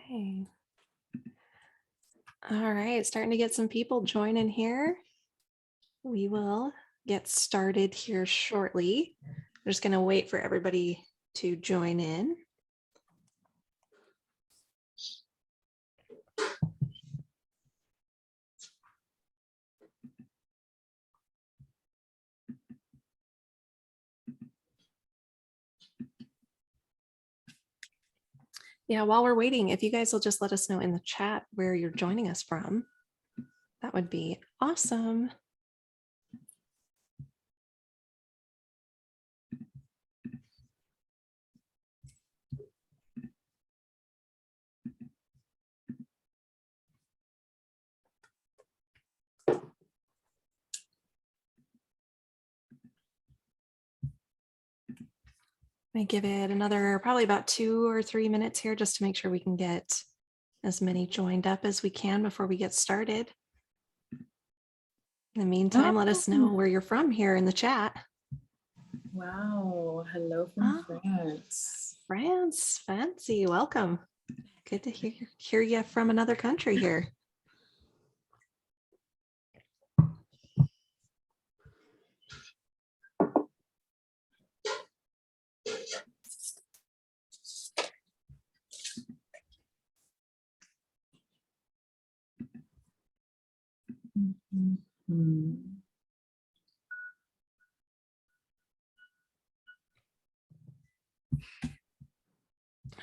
Okay. All right, starting to get some people joining here. We will get started here shortly. I'm just going to wait for everybody to join in. Yeah, while we're waiting, if you guys will just let us know in the chat where you're joining us from, that would be awesome. I give it another probably about 2 or 3 minutes here just to make sure we can get as many joined up as we can before we get started. In the meantime, let us know where you're from here in the chat. Wow. Hello from France. France, fancy. Welcome. Good to hear you from another country here.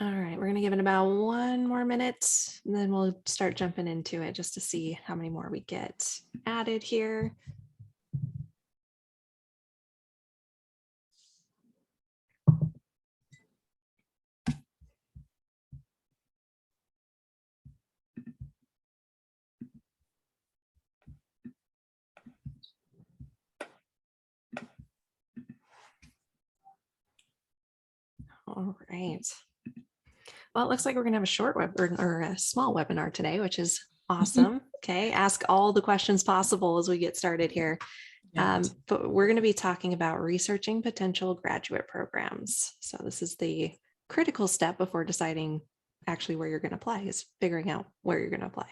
All right, we're going to give it about 1 more minute, and then we'll start jumping into it just to see how many more we get added here. All right. Well, it looks like we're going to have a short or a small webinar today, which is awesome. Okay, ask all the questions possible as we get started here. But we're going to be talking about researching potential graduate programs. So this is the critical step before deciding actually where you're going to apply, is figuring out where you're going to apply.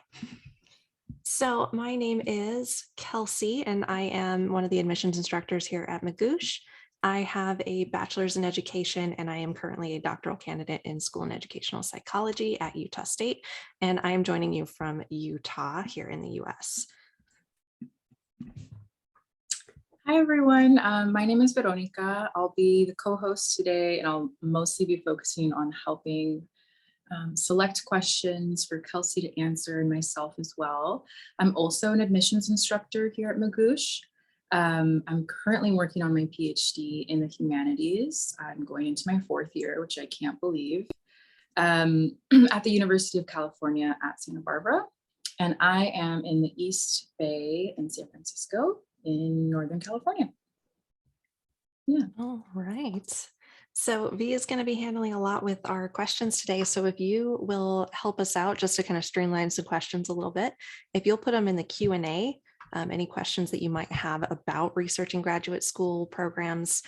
So my name is Kelsey, and I am one of the admissions instructors here at Magoosh. I have a bachelor's in education, and I am currently a doctoral candidate in school and educational psychology at Utah State. And I am joining you from Utah here in the US. Hi, everyone. My name is Veronica. I'll be the co-host today, and I'll mostly be focusing on helping select questions for Kelsey to answer and myself as well. I'm also an admissions instructor here at Magoosh. I'm currently working on my PhD in the humanities. I'm going into my 4th year, which I can't believe, at the University of California at Santa Barbara. And I am in the East Bay in San Francisco in Northern California. Yeah. All right. So V is going to be handling a lot with our questions today. So if you will help us out just to kind of streamline some questions a little bit, if you'll put them in the Q&A, any questions that you might have about researching graduate school programs,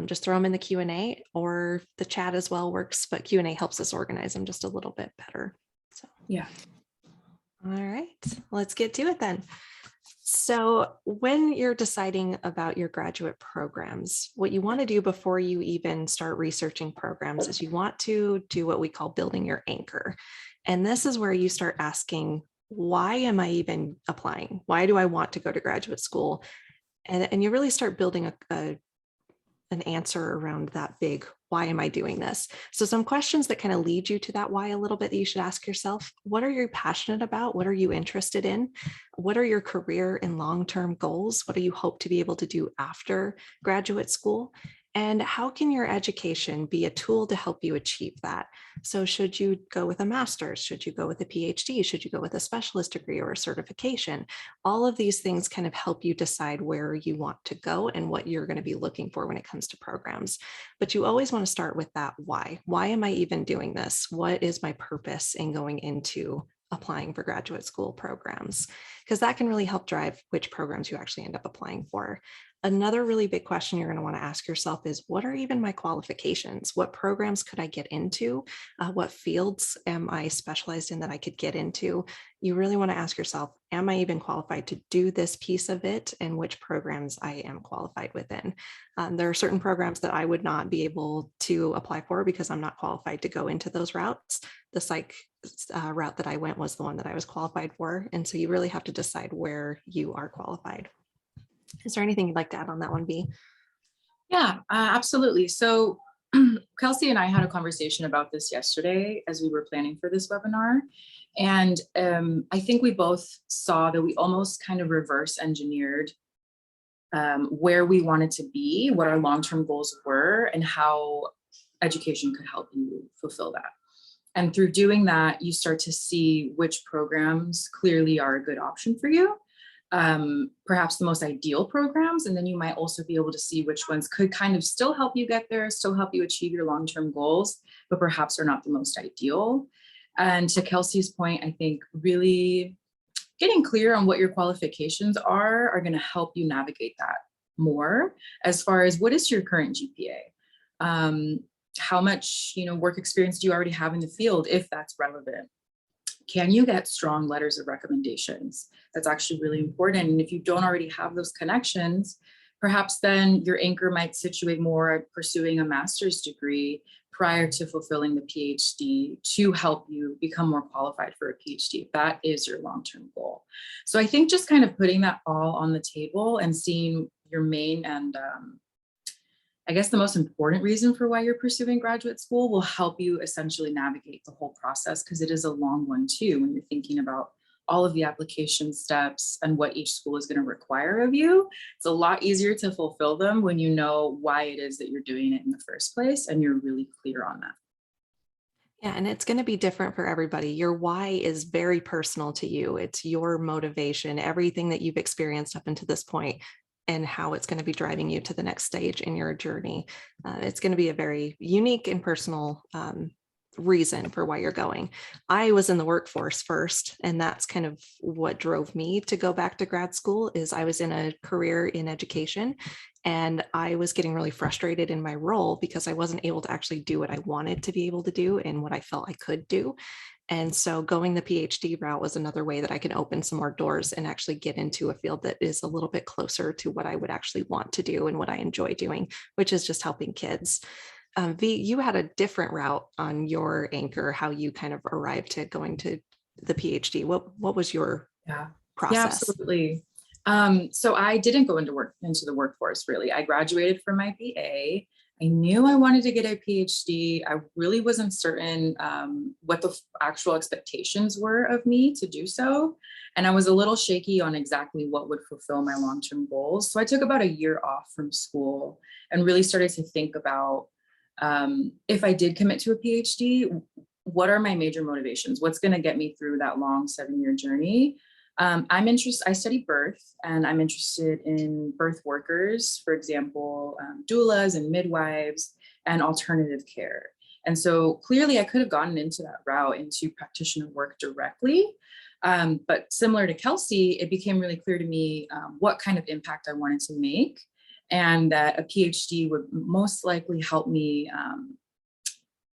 just throw them in the Q&A, or the chat as well works, but Q&A helps us organize them just a little bit better. So yeah. All right, let's get to it then. So when you're deciding about your graduate programs, what you want to do before you even start researching programs is you want to do what we call building your anchor. And this is where you start asking, why am I even applying? Why do I want to go to graduate school? And you really start building an answer around that big, why am I doing this? So some questions that kind of lead you to that why a little bit that you should ask yourself: what are you passionate about? What are you interested in? What are your career and long-term goals? What do you hope to be able to do after graduate school? And how can your education be a tool to help you achieve that? So should you go with a master's? Should you go with a PhD? Should you go with a specialist degree or a certification? All of these things kind of help you decide where you want to go and what you're going to be looking for when it comes to programs. But you always want to start with that why. Why am I even doing this? What is my purpose in going into applying for graduate school programs? Because that can really help drive which programs you actually end up applying for. Another really big question you're going to want to ask yourself is, what are even my qualifications? What programs could I get into? What fields am I specialized in that I could get into? You really want to ask yourself, am I even qualified to do this piece of it, and which programs I am qualified within? There are certain programs that I would not be able to apply for because I'm not qualified to go into those routes. The psych route that I went was the one that I was qualified for. And so you really have to decide where you are qualified. Is there anything you'd like to add on that one, B? Yeah, absolutely. So Kelsey and I had a conversation about this yesterday as we were planning for this webinar. And I think we both saw that we almost kind of reverse engineered where we wanted to be, what our long-term goals were, and how education could help you fulfill that. And through doing that, you start to see which programs clearly are a good option for you, perhaps the most ideal programs. And then you might also be able to see which ones could kind of still help you get there, still help you achieve your long-term goals, but perhaps are not the most ideal. And to Kelsey's point, I think really getting clear on what your qualifications are going to help you navigate that more. As far as what is your current GPA? How much work experience do you already have in the field, if that's relevant? Can you get strong letters of recommendations? That's actually really important. And if you don't already have those connections, perhaps then your anchor might situate more at pursuing a master's degree prior to fulfilling the PhD to help you become more qualified for a PhD, if that is your long-term goal. So I think just kind of putting that all on the table and seeing your main and I guess the most important reason for why you're pursuing graduate school will help you essentially navigate the whole process, because it is a long one too, when you're thinking about all of the application steps and what each school is going to require of you. It's a lot easier to fulfill them when you know why it is that you're doing it in the first place and you're really clear on that. Yeah, and it's going to be different for everybody. Your why is very personal to you. It's your motivation, everything that you've experienced up until this point, and how it's going to be driving you to the next stage in your journey. It's going to be a very unique and personal reason for why you're going. I was in the workforce first, and that's kind of what drove me to go back to grad school. Is I was in a career in education, and I was getting really frustrated in my role because I wasn't able to actually do what I wanted to be able to do and what I felt I could do. And so going the PhD route was another way that I can open some more doors and actually get into a field that is a little bit closer to what I would actually want to do and what I enjoy doing, which is just helping kids. V, you had a different route on your anchor, how you kind of arrived to going to the PhD. What was your process? Yeah, absolutely. So I didn't go into the workforce really. I graduated from my BA. I knew I wanted to get a PhD. I really wasn't certain what the actual expectations were of me to do so. And I was a little shaky on exactly what would fulfill my long-term goals. So I took about a year off from school and really started to think about if I did commit to a PhD, what are my major motivations? What's going to get me through that long 7-year journey? I study birth, and I'm interested in birth workers, for example, doulas and midwives and alternative care. And so clearly I could have gotten into that route into practitioner work directly. But similar to Kelsey, it became really clear to me what kind of impact I wanted to make, and that a PhD would most likely help me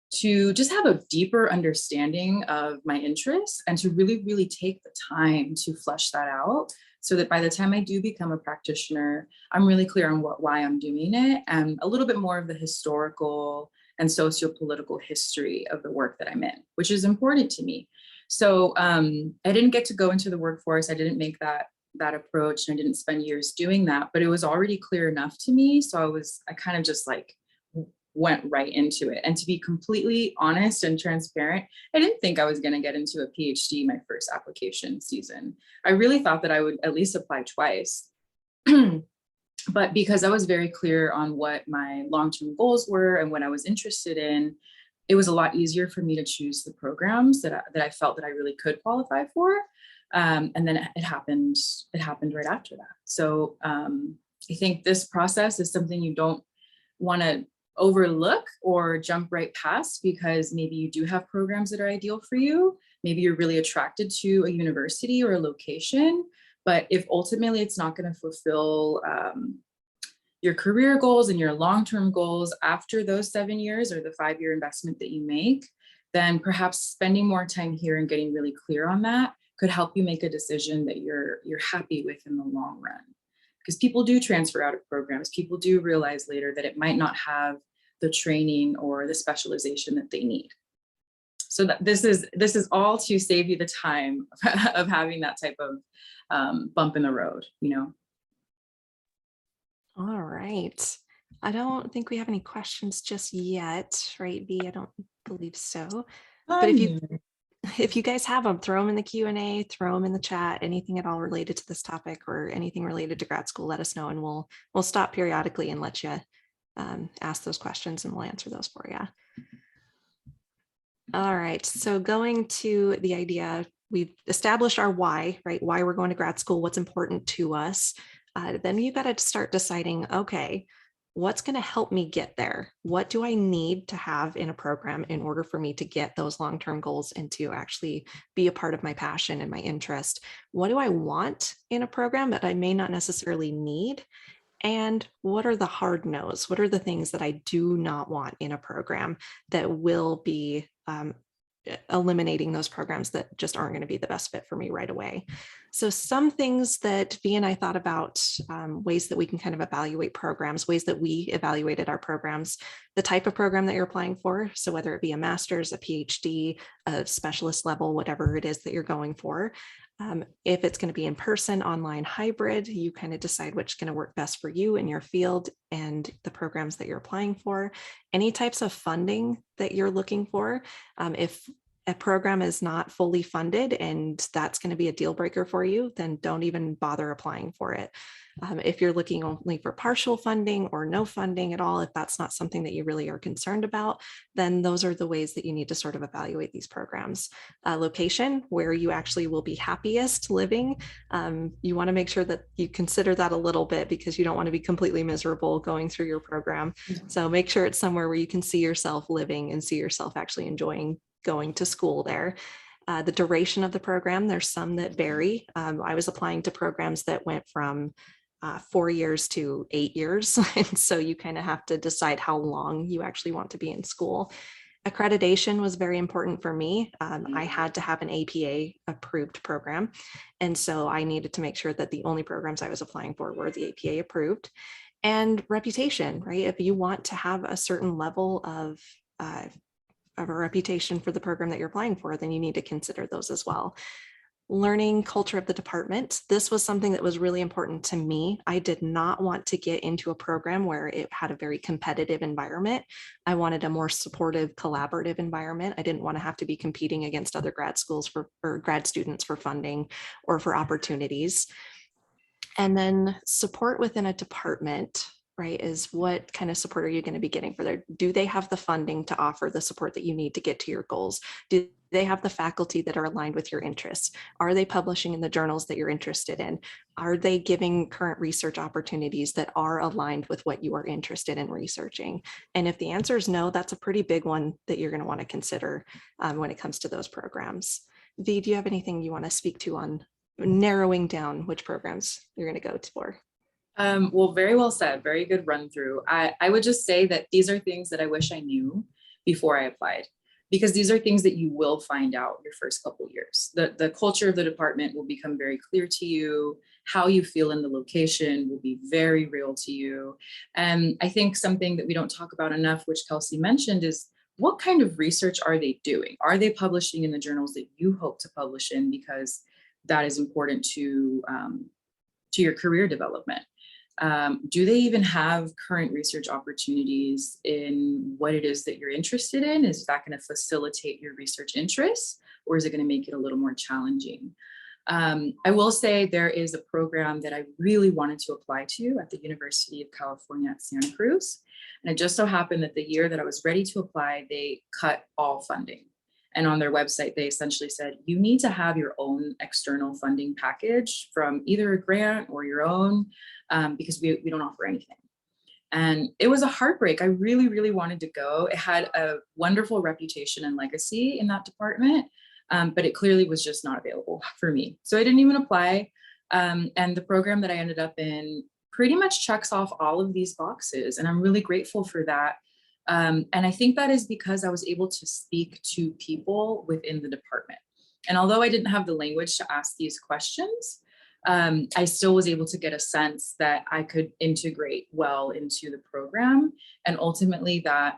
to just have a deeper understanding of my interests and to really, really take the time to flesh that out so that by the time I do become a practitioner, I'm really clear on why I'm doing it, and a little bit more of the historical and socio-political history of the work that I'm in, which is important to me. So I didn't get to go into the workforce. I didn't make that approach, and I didn't spend years doing that, but it was already clear enough to me. So I kind of just like went right into it. And to be completely honest and transparent, I didn't think I was going to get into a PhD my first application season. I really thought that I would at least apply twice. But because I was very clear on what my long-term goals were and what I was interested in, it was a lot easier for me to choose the programs that I felt that I really could qualify for. And then it happened right after that. So I think this process is something you don't want to overlook or jump right past, because maybe you do have programs that are ideal for you. Maybe you're really attracted to a university or a location, but if ultimately it's not going to fulfill your career goals and your long-term goals after those 7 years, or the 5-year investment that you make, then perhaps spending more time here and getting really clear on that could help you make a decision that you're happy with in the long run. Because people do transfer out of programs. People do realize later that it might not have the training or the specialization that they need. So that this is all to save you the time of having that type of bump in the road, you know. All right. I don't think we have any questions just yet, right, V? I don't believe so. But if you guys have them, throw them in the Q&A, throw them in the chat, anything at all related to this topic or anything related to grad school, let us know, and we'll stop periodically and let you ask those questions, and we'll answer those for you. All right, so going to the idea, we've established our why, right? Why we're going to grad school, what's important to us. Then you've got to start deciding, okay, what's going to help me get there? What do I need to have in a program in order for me to get those long-term goals and to actually be a part of my passion and my interest? What do I want in a program that I may not necessarily need? And what are the hard no's? What are the things that I do not want in a program that will be eliminating those programs that just aren't going to be the best fit for me right away? So some things that V and I thought about, ways that we can kind of evaluate programs, ways that we evaluated our programs, the type of program that you're applying for. So whether it be a master's, a PhD, a specialist level, whatever it is that you're going for. If it's going to be in person, online, hybrid, you kind of decide which is going to work best for you in your field and the programs that you're applying for. Any types of funding that you're looking for. If a program is not fully funded and that's going to be a deal breaker for you, then don't even bother applying for it. If you're looking only for partial funding or no funding at all, if that's not something that you really are concerned about, then those are the ways that you need to sort of evaluate these programs. Location, where you actually will be happiest living. You want to make sure that you consider that a little bit because you don't want to be completely miserable going through your program. So make sure it's somewhere where you can see yourself living and see yourself actually enjoying going to school there. The duration of the program, there's some that vary. I was applying to programs that went from 4 years to 8 years. And so you kind of have to decide how long you actually want to be in school. Accreditation was very important for me. I had to have an APA approved program. And so I needed to make sure that the only programs I was applying for were the APA approved. And reputation, right? If you want to have a certain level of a reputation for the program that you're applying for, then you need to consider those as well. Learning culture of the department. This was something that was really important to me. I did not want to get into a program where it had a very competitive environment. I wanted a more supportive, collaborative environment. I didn't want to have to be competing against other grad schools or grad students for funding or for opportunities. And then support within a department, right, is what kind of support are you going to be getting for there? Do they have the funding to offer the support that you need to get to your goals? Do they have the faculty that are aligned with your interests? Are they publishing in the journals that you're interested in? Are they giving current research opportunities that are aligned with what you are interested in researching? And if the answer is no, that's a pretty big one that you're going to want to consider when it comes to those programs. V, do you have anything you want to speak to on narrowing down which programs you're going to go for? Well, very well said. Very good run through. I would just say that these are things that I wish I knew before I applied, because these are things that you will find out your first couple of years. The culture of the department will become very clear to you. How you feel in the location will be very real to you. And I think something that we don't talk about enough, which Kelsey mentioned, is what kind of research are they doing? Are they publishing in the journals that you hope to publish in? Because that is important to your career development. Do they even have current research opportunities in what it is that you're interested in? Is that going to facilitate your research interests, or is it going to make it a little more challenging? I will say there is a program that I really wanted to apply to at the University of California at Santa Cruz. And it just so happened that the year that I was ready to apply, they cut all funding. And on their website, they essentially said, you need to have your own external funding package from either a grant or your own, because we don't offer anything. And it was a heartbreak. I really, really wanted to go. It had a wonderful reputation and legacy in that department, but it clearly was just not available for me. So I didn't even apply. And the program that I ended up in pretty much checks off all of these boxes. And I'm really grateful for that. And I think that is because I was able to speak to people within the department. And although I didn't have the language to ask these questions, I still was able to get a sense that I could integrate well into the program. And ultimately that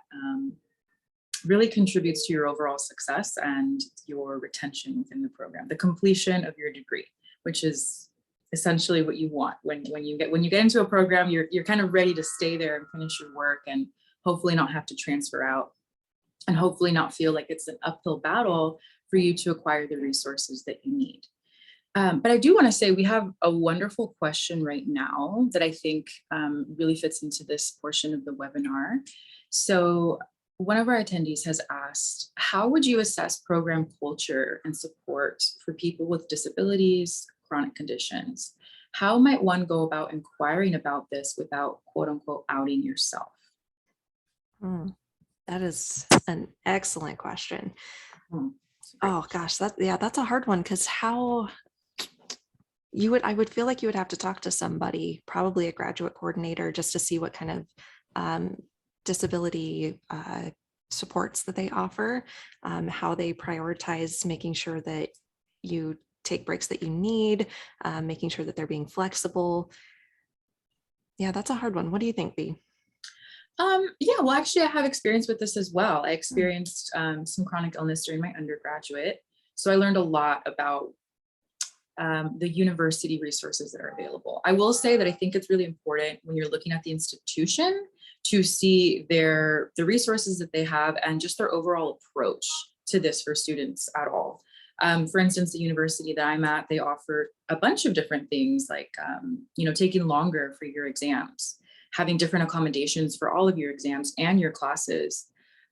really contributes to your overall success and your retention within the program, the completion of your degree, which is essentially what you want. When you get into a program, you're kind of ready to stay there and finish your work and hopefully not have to transfer out, and hopefully not feel like it's an uphill battle for you to acquire the resources that you need. But I do want to say we have a wonderful question right now that I think really fits into this portion of the webinar. So one of our attendees has asked, how would you assess program culture and support for people with disabilities, chronic conditions? How might one go about inquiring about this without quote unquote outing yourself? That is an excellent question. Hmm. Oh gosh, that's a hard one, because I would feel like you would have to talk to somebody, probably a graduate coordinator, just to see what kind of disability supports that they offer, how they prioritize making sure that you take breaks that you need, making sure that they're being flexible. Yeah, that's a hard one. What do you think, Bea? Yeah, well, actually, I have experience with this as well. I experienced some chronic illness during my undergraduate. So I learned a lot about the university resources that are available. I will say that I think it's really important when you're looking at the institution to see the resources that they have and just their overall approach to this for students at all. For instance, the university that I'm at, they offer a bunch of different things like, taking longer for your exams, having different accommodations for all of your exams and your classes,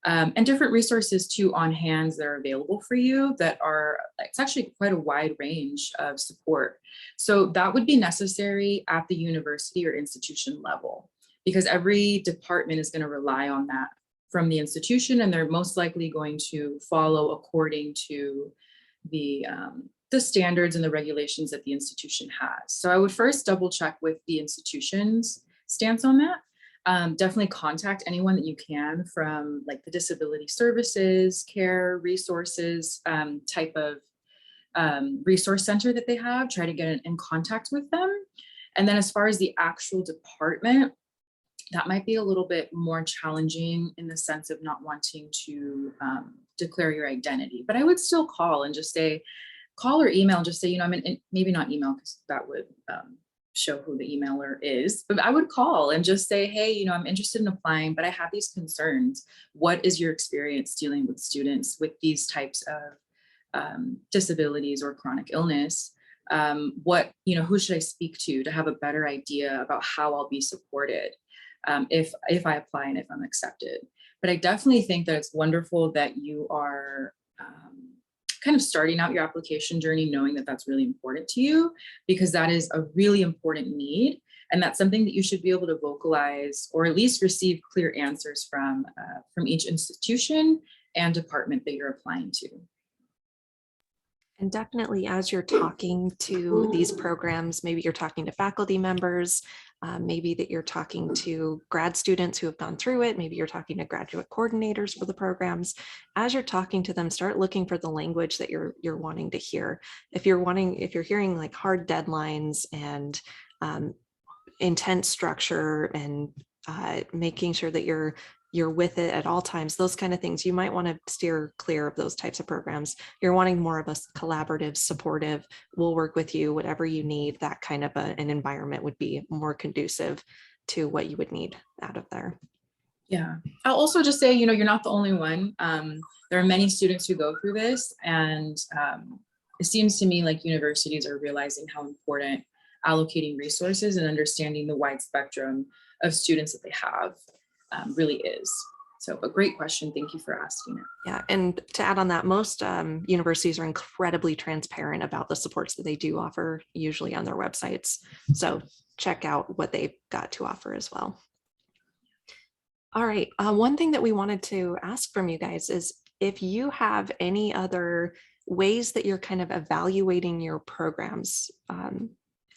and different resources too on hand that are available for you that are, it's actually quite a wide range of support. So that would be necessary at the university or institution level, because every department is going to rely on that from the institution, and they're most likely going to follow according to the standards and the regulations that the institution has. So I would first double check with the institution's stance on that. Definitely contact anyone that you can from like the disability services, care, resources type of resource center that they have. Try to get in contact with them. And then as far as the actual department, that might be a little bit more challenging in the sense of not wanting to declare your identity. But I would still call and just say, call or email, just say, I'm in, maybe not email because that would show who the emailer is, but I would call and just say, hey, I'm interested in applying, but I have these concerns. What is your experience dealing with students with these types of disabilities or chronic illness? Who should I speak to have a better idea about how I'll be supported if I apply and if I'm accepted? But I definitely think that it's wonderful that you are kind of starting out your application journey knowing that that's really important to you, because that is a really important need. And that's something that you should be able to vocalize or at least receive clear answers from each institution and department that you're applying to. And definitely as you're talking to these programs, maybe you're talking to faculty members, maybe that you're talking to grad students who have gone through it, maybe you're talking to graduate coordinators for the programs. As you're talking to them, start looking for the language that you're wanting to hear. If you're hearing like hard deadlines and intense structure and making sure that you're with it at all times, those kind of things, you might want to steer clear of those types of programs. You're wanting more of a collaborative, supportive, we'll work with you, whatever you need, that kind of an environment would be more conducive to what you would need out of there. Yeah, I'll also just say, you're not the only one. There are many students who go through this, and it seems to me like universities are realizing how important allocating resources and understanding the wide spectrum of students that they have really is. So a great question. Thank you for asking it. Yeah, and to add on that, most universities are incredibly transparent about the supports that they do offer, usually on their websites. So check out what they've got to offer as well. All right, one thing that we wanted to ask from you guys is if you have any other ways that you're kind of evaluating your programs.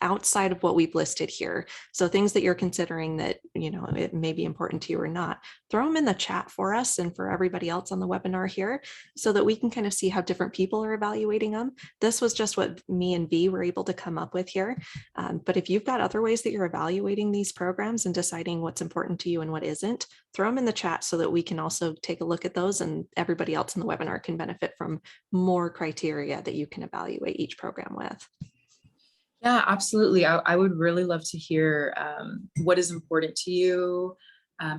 outside of what we've listed here. So things that you're considering that, you know, it may be important to you or not, throw them in the chat for us and for everybody else on the webinar here so that we can kind of see how different people are evaluating them. This was just what me and V were able to come up with here. But if you've got other ways that you're evaluating these programs and deciding what's important to you and what isn't, throw them in the chat so that we can also take a look at those and everybody else in the webinar can benefit from more criteria that you can evaluate each program with. Yeah, absolutely. I would really love to hear what is important to you,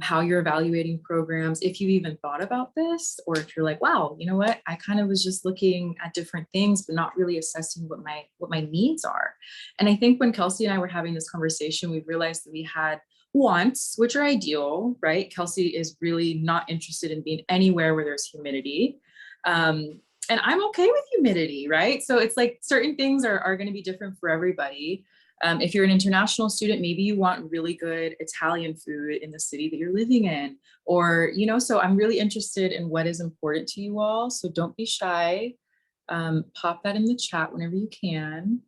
how you're evaluating programs, if you've even thought about this, or if you're like, wow, you know what, I kind of was just looking at different things, but not really assessing what my needs are. And I think when Kelsey and I were having this conversation, we realized that we had wants, which are ideal, right? Kelsey is really not interested in being anywhere where there's humidity. And I'm okay with humidity, right? So it's like certain things are going to be different for everybody. If you're an international student, maybe you want really good Italian food in the city that you're living in, or, you know, so I'm really interested in what is important to you all. So don't be shy. Pop that in the chat whenever you can.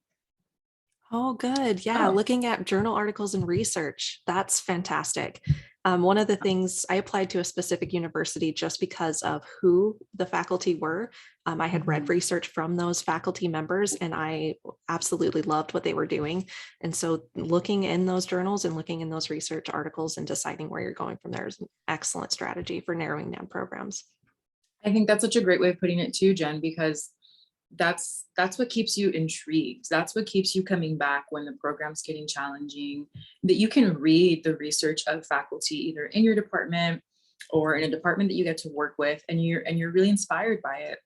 Oh, good. Yeah, Oh. looking at journal articles and research, that's fantastic. One of the things I applied to a specific university just because of who the faculty were. I had read research from those faculty members and I absolutely loved what they were doing. And so looking in those journals and looking in those research articles and deciding where you're going from there is an excellent strategy for narrowing down programs. I think that's such a great way of putting it too, Jen, because that's what keeps you intrigued. That's what keeps you coming back when the program's getting challenging, that you can read the research of faculty either in your department or in a department that you get to work with, and you're really inspired by it.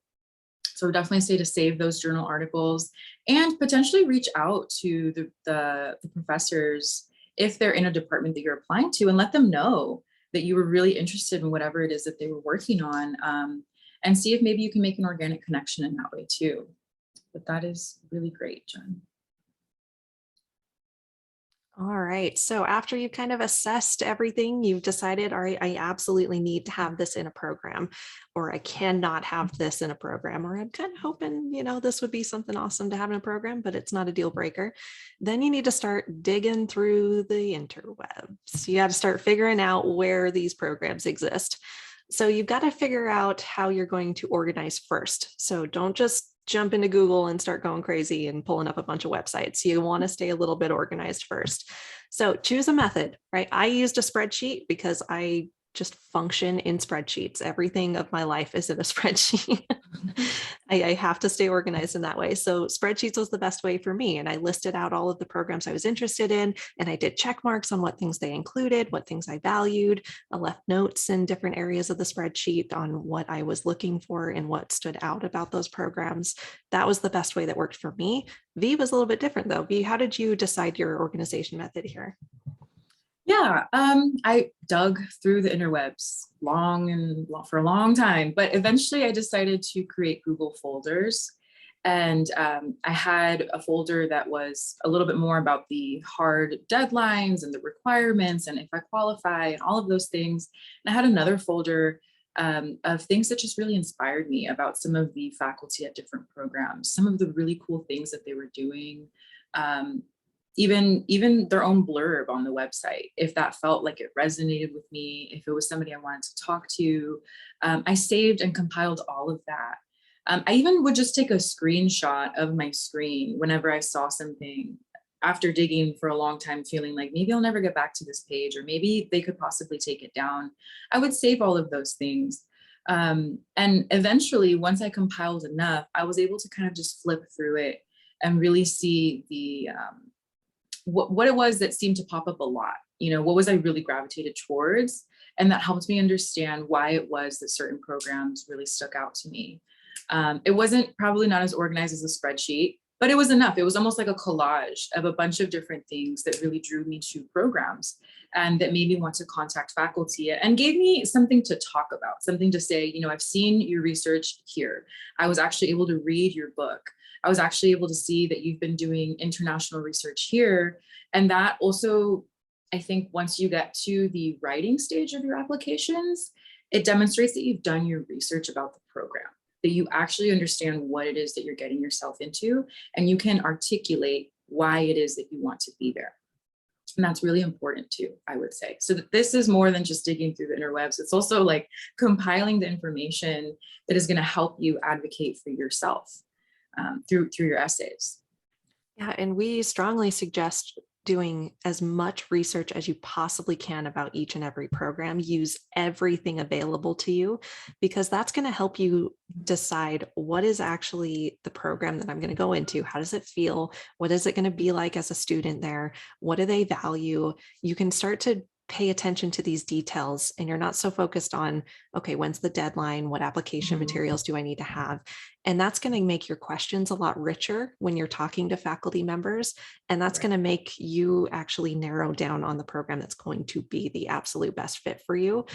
So definitely say to save those journal articles and potentially reach out to the professors if they're in a department that you're applying to, and let them know that you were really interested in whatever it is that they were working on. And see if maybe you can make an organic connection in that way too. But that is really great, Jen. All right. So after you've kind of assessed everything, you've decided, all right, I absolutely need to have this in a program, or I cannot have this in a program, or I'm kind of hoping, you know, this would be something awesome to have in a program, but it's not a deal breaker. Then you need to start digging through the interwebs. You got to start figuring out where these programs exist. So you've got to figure out how you're going to organize first. So don't just jump into Google and start going crazy and pulling up a bunch of websites. You want to stay a little bit organized first. So choose a method, right? I used a spreadsheet because I just function in spreadsheets. Everything of my life is in a spreadsheet. I have to stay organized in that way. So spreadsheets was the best way for me. And I listed out all of the programs I was interested in, and I did check marks on what things they included, what things I valued. I left notes in different areas of the spreadsheet on what I was looking for and what stood out about those programs. That was the best way that worked for me. V was a little bit different though. V, how did you decide your organization method here? Yeah, I dug through the interwebs for a long time, but eventually I decided to create Google folders. And I had a folder that was a little bit more about the hard deadlines and the requirements and if I qualify and all of those things. And I had another folder of things that just really inspired me about some of the faculty at different programs, some of the really cool things that they were doing. Even their own blurb on the website, if that felt like it resonated with me, if it was somebody I wanted to talk to. I saved and compiled all of that. I even would just take a screenshot of my screen whenever I saw something after digging for a long time, feeling like maybe I'll never get back to this page, or maybe they could possibly take it down. I would save all of those things. And eventually, once I compiled enough, I was able to kind of just flip through it and really see the what it was that seemed to pop up a lot. You know, what was I really gravitated towards? And that helped me understand why it was that certain programs really stuck out to me. It wasn't probably not as organized as a spreadsheet, but it was enough. It was almost like a collage of a bunch of different things that really drew me to programs and that made me want to contact faculty and gave me something to talk about, something to say, you know, I've seen your research here. I was actually able to read your book. I was actually able to see that you've been doing international research here. And that also, I think once you get to the writing stage of your applications, it demonstrates that you've done your research about the program, that you actually understand what it is that you're getting yourself into, and you can articulate why it is that you want to be there. And that's really important too, I would say. So that this is more than just digging through the interwebs. It's also like compiling the information that is going to help you advocate for yourself through your essays. Yeah, and we strongly suggest doing as much research as you possibly can about each and every program. Use everything available to you, because that's going to help you decide what is actually the program that I'm going to go into. How does it feel? What is it going to be like as a student there? What do they value? You can start to pay attention to these details, and you're not so focused on, okay, when's the deadline? What application materials do I need to have? And that's going to make your questions a lot richer when you're talking to faculty members. And that's going to make you actually narrow down on the program that's going to be the absolute best fit for you.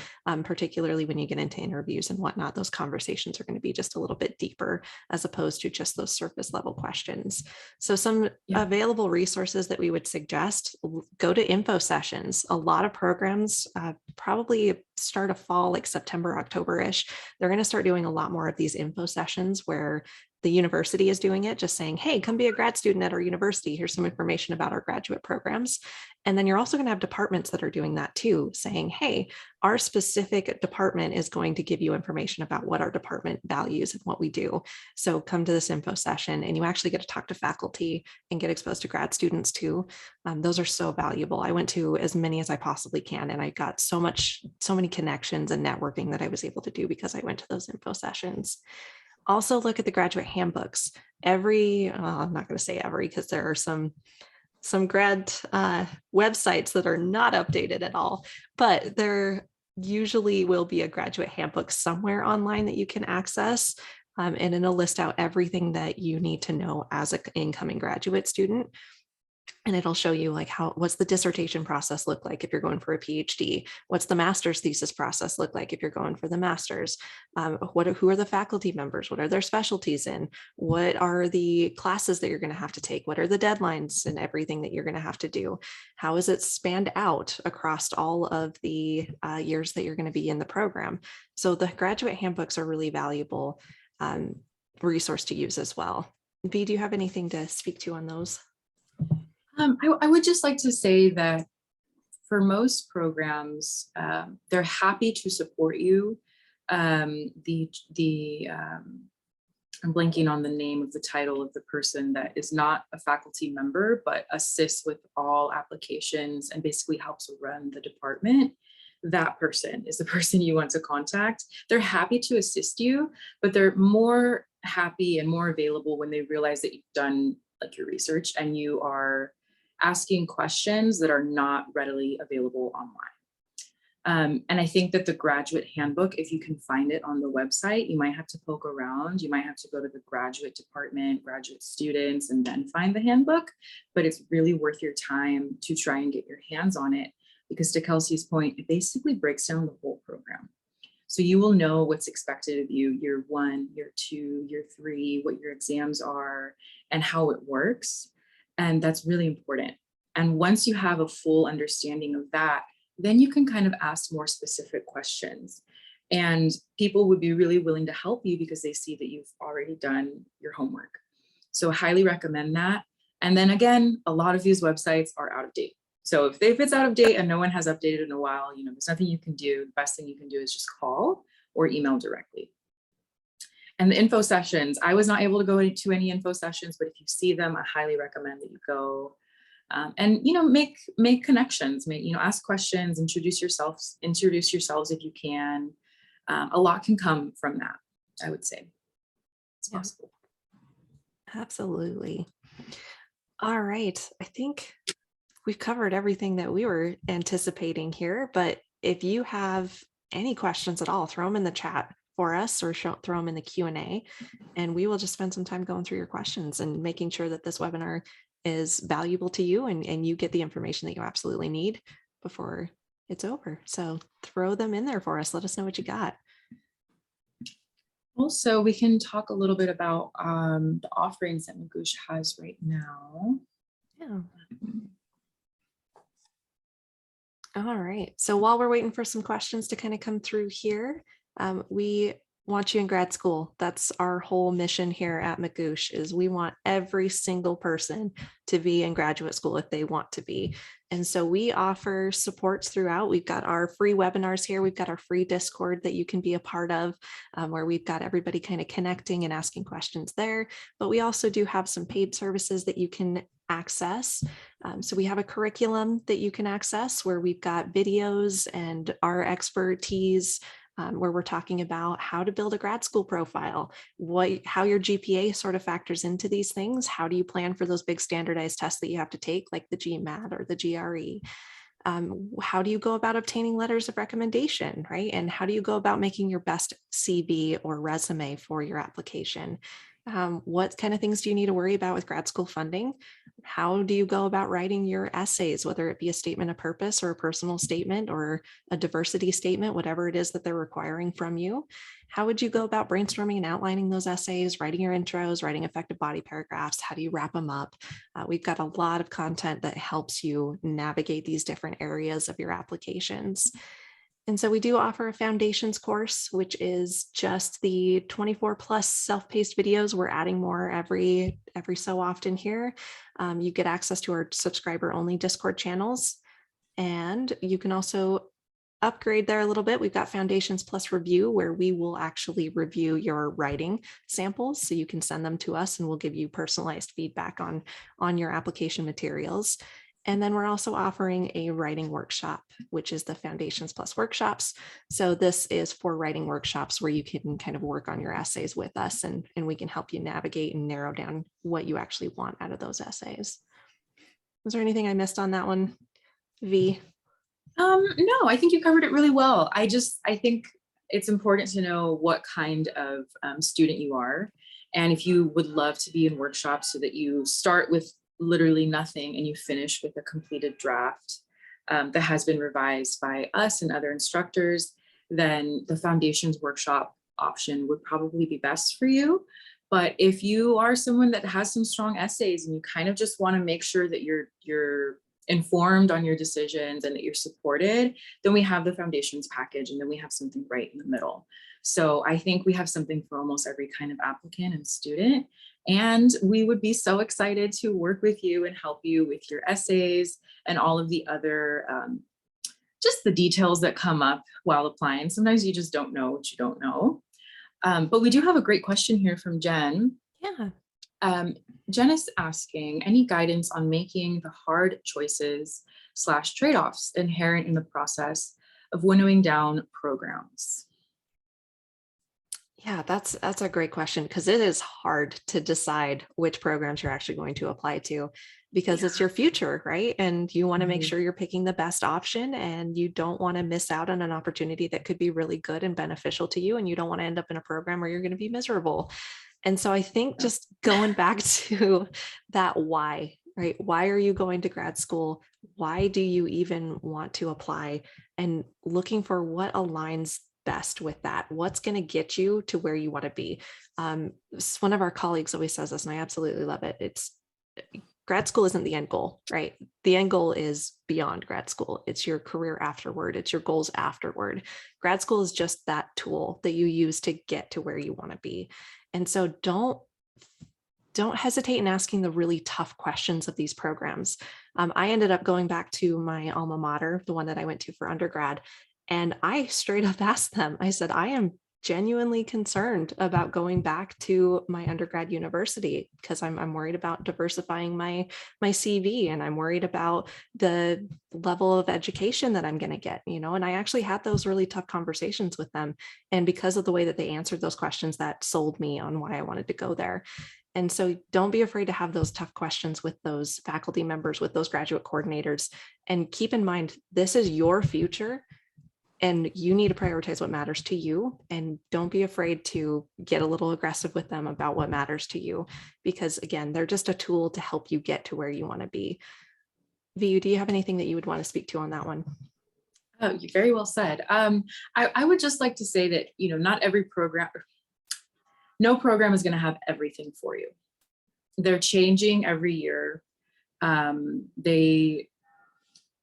Particularly when you get into interviews and whatnot, those conversations are going to be just a little bit deeper as opposed to just those surface level questions. So some available resources that we would suggest: go to info sessions. A lot of programs probably start of fall, like September, October-ish. They're going to start doing a lot more of these info sessions where the university is doing it, just saying, hey, come be a grad student at our university. Here's some information about our graduate programs. And then you're also going to have departments that are doing that too, saying, hey, our specific department is going to give you information about what our department values and what we do. So come to this info session, and you actually get to talk to faculty and get exposed to grad students too. Those are so valuable. I went to as many as I possibly can, and I got so many connections and networking that I was able to do because I went to those info sessions. Also look at the graduate handbooks. I'm not going to say every, because there are some grad websites that are not updated at all, but there usually will be a graduate handbook somewhere online that you can access. And it'll list out everything that you need to know as an incoming graduate student. And it'll show you like what's the dissertation process look like if you're going for a PhD? What's the master's thesis process look like if you're going for the master's? Who are the faculty members? What are their specialties in? What are the classes that you're going to have to take? What are the deadlines and everything that you're going to have to do? How is it spanned out across all of the years that you're going to be in the program? So the graduate handbooks are really valuable resource to use as well. V, do you have anything to speak to on those? I would just like to say that for most programs, they're happy to support you. I'm blanking on the name of the title of the person that is not a faculty member, but assists with all applications and basically helps run the department. That person is the person you want to contact. They're happy to assist you, but they're more happy and more available when they realize that you've done like your research and you are asking questions that are not readily available online. And I think that the graduate handbook, if you can find it on the website, you might have to poke around. You might have to go to the graduate department, graduate students, and then find the handbook. But it's really worth your time to try and get your hands on it, because to Kelsey's point, it basically breaks down the whole program. So you will know what's expected of you year 1, year 2, year 3, what your exams are, and how it works. And that's really important. And once you have a full understanding of that, then you can kind of ask more specific questions. And people would be really willing to help you because they see that you've already done your homework. So I highly recommend that. And then again, a lot of these websites are out of date. So if it's out of date and no one has updated in a while, there's nothing you can do. The best thing you can do is just call or email directly. And the info sessions, I was not able to go to any info sessions, but if you see them, I highly recommend that you go. And make connections, ask questions, introduce yourselves if you can. A lot can come from that, I would say. It's possible. Absolutely. All right. I think we've covered everything that we were anticipating here, but if you have any questions at all, throw them in the chat for us or throw them in the Q&A, and we will just spend some time going through your questions and making sure that this webinar is valuable to you and you get the information that you absolutely need before it's over. So throw them in there for us. Let us know what you got. Also, we can talk a little bit about the offerings that Magoosh has right now. Yeah. All right. So while we're waiting for some questions to kind of come through here, we want you in grad school. That's our whole mission here at Magoosh is we want every single person to be in graduate school if they want to be. And so we offer supports throughout. We've got our free webinars here. We've got our free Discord that you can be a part of, where we've got everybody kind of connecting and asking questions there. But we also do have some paid services that you can access. So we have a curriculum that you can access where we've got videos and our expertise, where we're talking about how to build a grad school profile, how your GPA sort of factors into these things. How do you plan for those big standardized tests that you have to take, like the GMAT or the GRE? How do you go about obtaining letters of recommendation, right? And how do you go about making your best CV or resume for your application? What kind of things do you need to worry about with grad school funding? How do you go about writing your essays, whether it be a statement of purpose or a personal statement or a diversity statement, whatever it is that they're requiring from you? How would you go about brainstorming and outlining those essays, writing your intros, writing effective body paragraphs? How do you wrap them up? We've got a lot of content that helps you navigate these different areas of your applications. And so we do offer a foundations course, which is just the 24 plus self-paced videos. We're adding more every so often here. You get access to our subscriber only Discord channels. And you can also upgrade there a little bit. We've got Foundations Plus Review, where we will actually review your writing samples. So you can send them to us and we'll give you personalized feedback on your application materials. And then we're also offering a writing workshop, which is the Foundations Plus workshops. So this is for writing workshops where you can kind of work on your essays with us, and we can help you navigate and narrow down what you actually want out of those essays. Was there anything I missed on that one, V? No, I think you covered it really well. I think it's important to know what kind of student you are. And if you would love to be in workshops so that you start with literally nothing and you finish with a completed draft that has been revised by us and other instructors, then the foundations workshop option would probably be best for you. But if you are someone that has some strong essays and you kind of just want to make sure that you're informed on your decisions and that you're supported, then we have the foundations package, and then we have something right in the middle. So I think we have something for almost every kind of applicant and student. And we would be so excited to work with you and help you with your essays and all of the other, just the details that come up while applying. Sometimes you just don't know what you don't know. But we do have a great question here from Jen. Yeah. Jen is asking, any guidance on making the hard choices / trade-offs inherent in the process of winnowing down programs? Yeah, that's a great question, because it is hard to decide which programs you're actually going to apply to, because it's your future, right? And you want to make sure you're picking the best option, and you don't want to miss out on an opportunity that could be really good and beneficial to you. And you don't want to end up in a program where you're going to be miserable. And so I think just going back to that why, right? Why are you going to grad school? Why do you even want to apply? And looking for what aligns best with that. What's going to get you to where you want to be? One of our colleagues always says this, and I absolutely love it. It's grad school isn't the end goal, right? The end goal is beyond grad school. It's your career afterward. It's your goals afterward. Grad school is just that tool that you use to get to where you want to be. And so don't hesitate in asking the really tough questions of these programs. I ended up going back to my alma mater, the one that I went to for undergrad, and I straight up asked them, I said, I am genuinely concerned about going back to my undergrad university because I'm worried about diversifying my CV, and I'm worried about the level of education that I'm going to get, and I actually had those really tough conversations with them. And because of the way that they answered those questions, that sold me on why I wanted to go there. And so don't be afraid to have those tough questions with those faculty members, with those graduate coordinators, and keep in mind, this is your future. And you need to prioritize what matters to you, and don't be afraid to get a little aggressive with them about what matters to you, because again, they're just a tool to help you get to where you want to be. VU, do you have anything that you would want to speak to on that one? Oh, you very well said. I would just like to say that, not every program, no program is going to have everything for you. They're changing every year.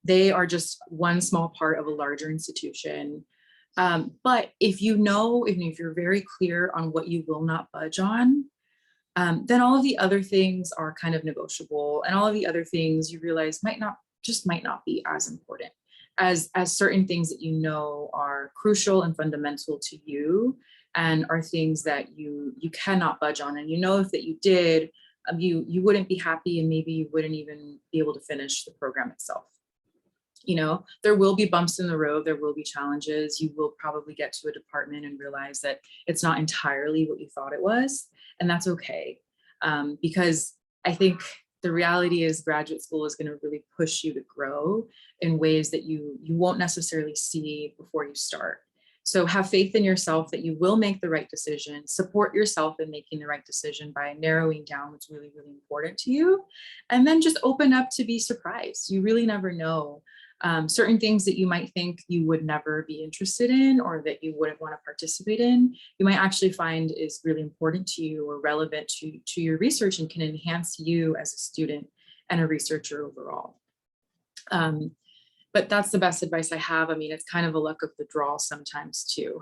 They are just one small part of a larger institution. But if you know, if you're very clear on what you will not budge on, then all of the other things are kind of negotiable, and all of the other things you realize might not be as important as certain things that you know are crucial and fundamental to you, and are things that you cannot budge on, and you know if that you did, you wouldn't be happy, and maybe you wouldn't even be able to finish the program itself. You know, there will be bumps in the road, there will be challenges. You will probably get to a department and realize that it's not entirely what you thought it was, and that's okay. Because I think the reality is graduate school is going to really push you to grow in ways that you won't necessarily see before you start. So have faith in yourself that you will make the right decision. Support yourself in making the right decision by narrowing down what's really, really important to you. And then just open up to be surprised. You really never know. Certain things that you might think you would never be interested in, or that you wouldn't want to participate in, you might actually find is really important to you or relevant to your research, and can enhance you as a student and a researcher overall. But that's the best advice I have. I mean, it's kind of a luck of the draw sometimes too.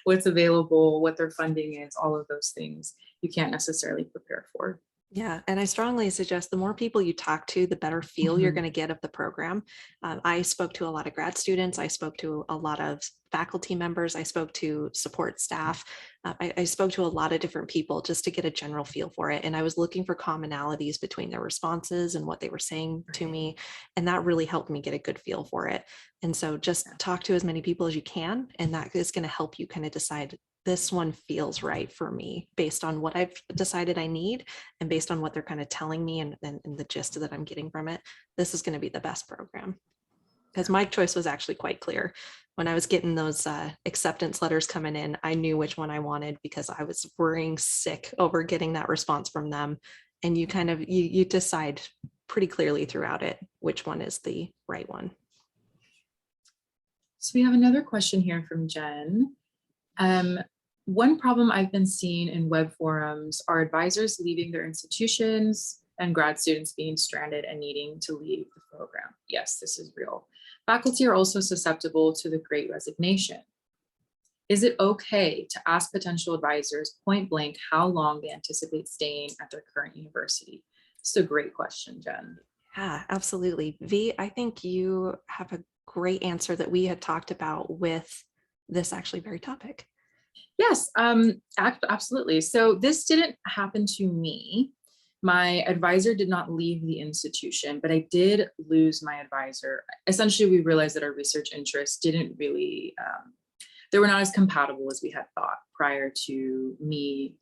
What's available, what their funding is, all of those things you can't necessarily prepare for. Yeah, and I strongly suggest the more people you talk to, the better feel you're going to get of the program. I spoke to a lot of grad students. I spoke to a lot of faculty members. I spoke to support staff. I spoke to a lot of different people just to get a general feel for it. And I was looking for commonalities between their responses and what they were saying to me. And that really helped me get a good feel for it. And so just talk to as many people as you can. And that is going to help you kind of decide, this one feels right for me based on what I've decided I need, and based on what they're kind of telling me, and the gist that I'm getting from it. This is going to be the best program. Because my choice was actually quite clear. When I was getting those acceptance letters coming in, I knew which one I wanted, because I was worrying sick over getting that response from them. And you kind of, you decide pretty clearly throughout it which one is the right one. So we have another question here from Jen. One problem I've been seeing in web forums are advisors leaving their institutions and grad students being stranded and needing to leave the program. Yes, this is real. Faculty are also susceptible to the Great Resignation. Is it okay to ask potential advisors point blank how long they anticipate staying at their current university? It's a great question, Jen. Yeah, absolutely. V, I think you have a great answer that we had talked about with this actually very topic. Yes, absolutely. So this didn't happen to me. My advisor did not leave the institution, but I did lose my advisor. Essentially, we realized that our research interests didn't really, they were not as compatible as we had thought prior to me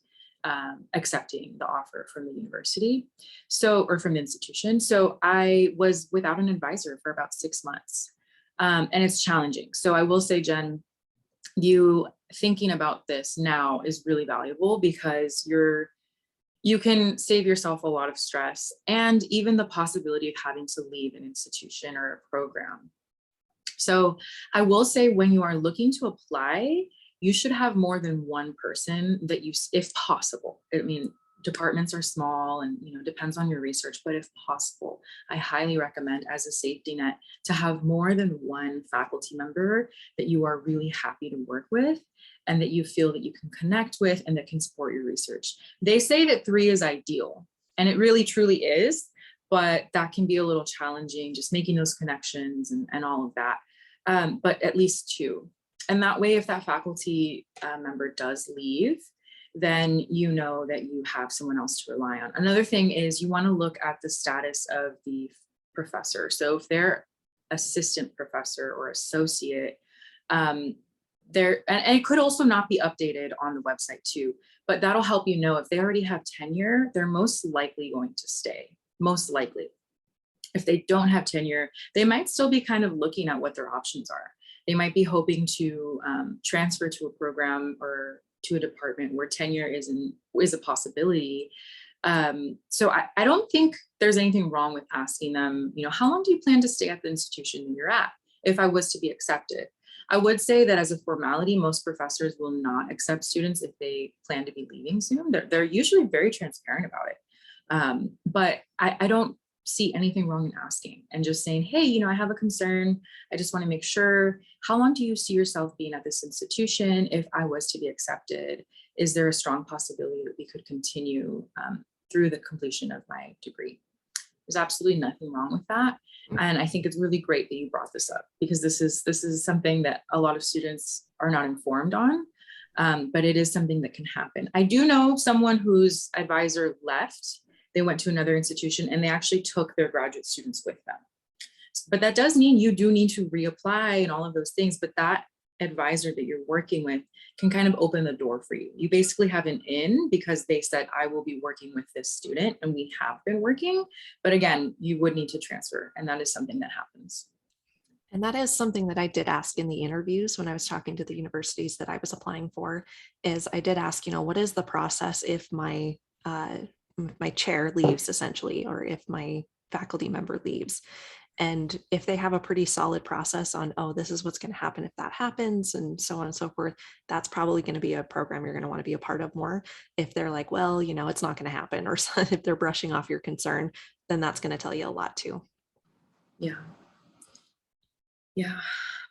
accepting the offer from the university. So, or from the institution. So I was without an advisor for about 6 months. And it's challenging. So I will say, Jen, you thinking about this now is really valuable, because you can save yourself a lot of stress, and even the possibility of having to leave an institution or a program. So I will say, when you are looking to apply, you should have more than one person that you, if possible. I mean, departments are small, and depends on your research, but if possible, I highly recommend, as a safety net, to have more than one faculty member that you are really happy to work with, and that you feel that you can connect with, and that can support your research. They say that 3 is ideal, and it really truly is, but that can be a little challenging, just making those connections and all of that. But at least 2. And that way, if that faculty member does leave, then you know that you have someone else to rely on. Another thing is, you want to look at the status of the professor. So if they're assistant professor or associate, and it could also not be updated on the website too, but that'll help you know if they already have tenure, they're most likely going to stay, most likely. If they don't have tenure, they might still be kind of looking at what their options are. They might be hoping to transfer to a program or to a department where tenure is a possibility. So I don't think there's anything wrong with asking them, how long do you plan to stay at the institution that you're at, if I was to be accepted? I would say that as a formality, most professors will not accept students if they plan to be leaving soon. They're usually very transparent about it. But I don't see anything wrong in asking and just saying, hey, I have a concern. I just want to make sure, how long do you see yourself being at this institution? If I was to be accepted, is there a strong possibility that we could continue through the completion of my degree? There's absolutely nothing wrong with that. And I think it's really great that you brought this up, because this is something that a lot of students are not informed on, but it is something that can happen. I do know someone whose advisor left. They went to another institution and they actually took their graduate students with them. But that does mean you do need to reapply and all of those things, but that advisor that you're working with can kind of open the door for you. You basically have an in because they said, I will be working with this student, and we have been working. But again, you would need to transfer, and that is something that happens. And that is something that I did ask in the interviews when I was talking to the universities that I was applying for, is I did ask, what is the process if my chair leaves, essentially, or if my faculty member leaves? And if they have a pretty solid process on, oh, this is what's going to happen if that happens, and so on and so forth, that's probably going to be a program you're going to want to be a part of more. If they're like, well, it's not going to happen, or if they're brushing off your concern, then that's going to tell you a lot too. Yeah. Yeah.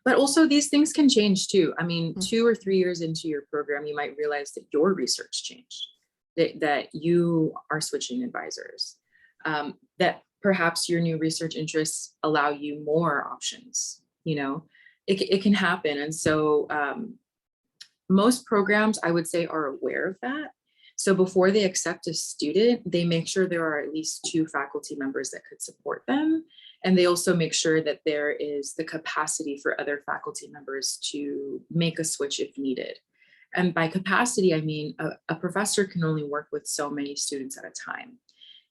But also these things can change too. I mean, 2 or 3 years into your program, you might realize that your research changed, that you are switching advisors, that perhaps your new research interests allow you more options. It can happen. And so most programs, I would say, are aware of that. So before they accept a student, they make sure there are at least 2 faculty members that could support them. And they also make sure that there is the capacity for other faculty members to make a switch if needed. And by capacity, I mean a professor can only work with so many students at a time.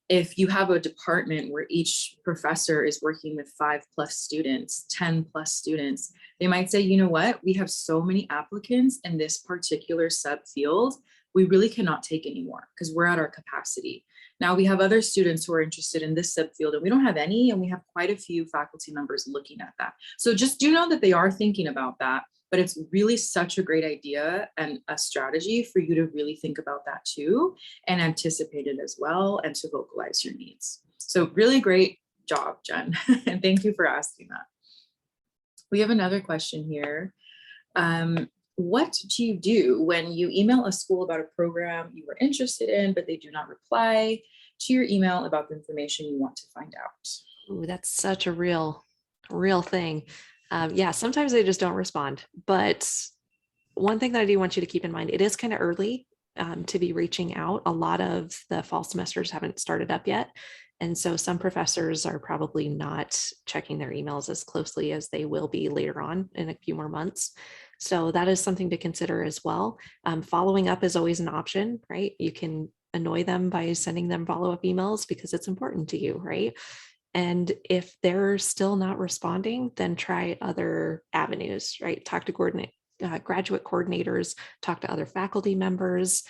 If you have a department where each professor is working with 5+ students, 10+ students, they might say, you know what, we have so many applicants in this particular subfield, we really cannot take anymore because we're at our capacity. Now we have other students who are interested in this subfield and we don't have any, and we have quite a few faculty members looking at that. So just do know that they are thinking about that, but it's really such a great idea and a strategy for you to really think about that too, and anticipate it as well, and to vocalize your needs. So really great job, Jen. And thank you for asking that. We have another question here. What do you do when you email a school about a program you were interested in, but they do not reply to your email about the information you want to find out? Ooh, that's such a real thing. Yeah, sometimes they just don't respond. But one thing that I do want you to keep in mind, it is kind of early to be reaching out. A lot of the fall semesters haven't started up yet. And so some professors are probably not checking their emails as closely as they will be later on in a few more months. So that is something to consider as well. Following up is always an option, right? You can annoy them by sending them follow-up emails because it's important to you, right? And if they're still not responding, then try other avenues, right? Talk to graduate coordinators, talk to other faculty members.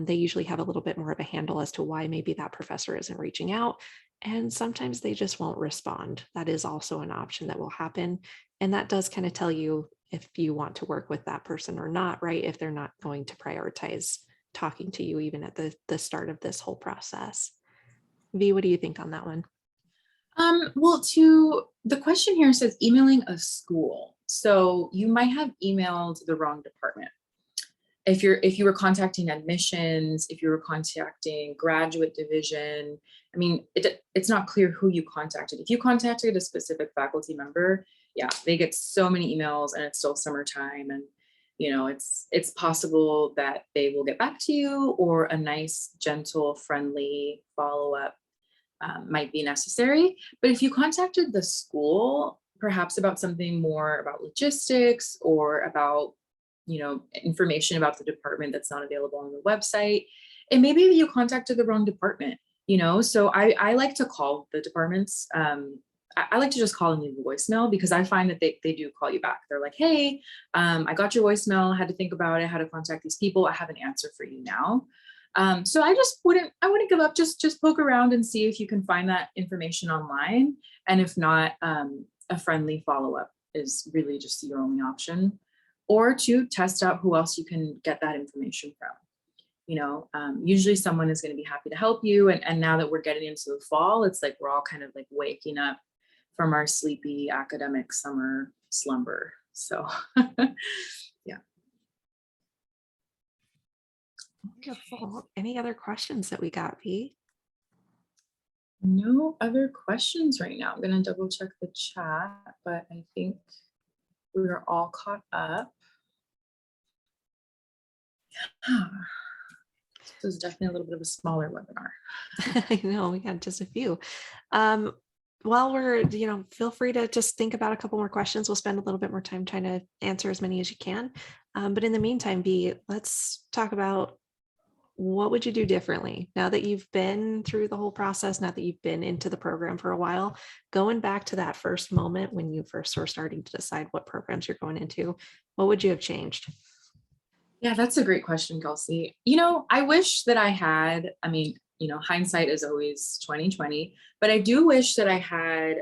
They usually have a little bit more of a handle as to why maybe that professor isn't reaching out. And sometimes they just won't respond. That is also an option that will happen. And that does kind of tell you if you want to work with that person or not, right? If they're not going to prioritize talking to you even at the start of this whole process. V, what do you think on that one? Well, to the question here says emailing a school. So you might have emailed the wrong department. If you were contacting admissions, if you were contacting graduate division, I mean, it's not clear who you contacted. If you contacted a specific faculty member, yeah, they get so many emails and it's still summertime, and it's possible that they will get back to you, or a nice, gentle, friendly follow-up might be necessary. But if you contacted the school, perhaps about something more about logistics or about information about the department that's not available on the website, and maybe you contacted the wrong department, so I like to call the departments. I like to just call and leave a voicemail, because I find that they do call you back. They're like, hey, I got your voicemail, I had to think about it, how to contact these people, I have an answer for you now. So I wouldn't give up. Just poke around and see if you can find that information online. And if not, a friendly follow-up is really just your only option, or to test out who else you can get that information from. Usually someone is going to be happy to help you. And now that we're getting into the fall, it's like we're all kind of like waking up from our sleepy academic summer slumber. So yeah. Wonderful. Any other questions that we got, V? No other questions right now. I'm going to double check the chat, but I think we are all caught up. This is definitely a little bit of a smaller webinar. I know we had just a few. While we're, feel free to just think about a couple more questions. We'll spend a little bit more time trying to answer as many as you can. But in the meantime, V, let's talk about what would you do differently now that you've been through the whole process, now that you've been into the program for a while, going back to that first moment when you first were starting to decide what programs you're going into, what would you have changed? Yeah, that's a great question, Kelsey. I wish that I had, hindsight is always 2020, but I do wish that I had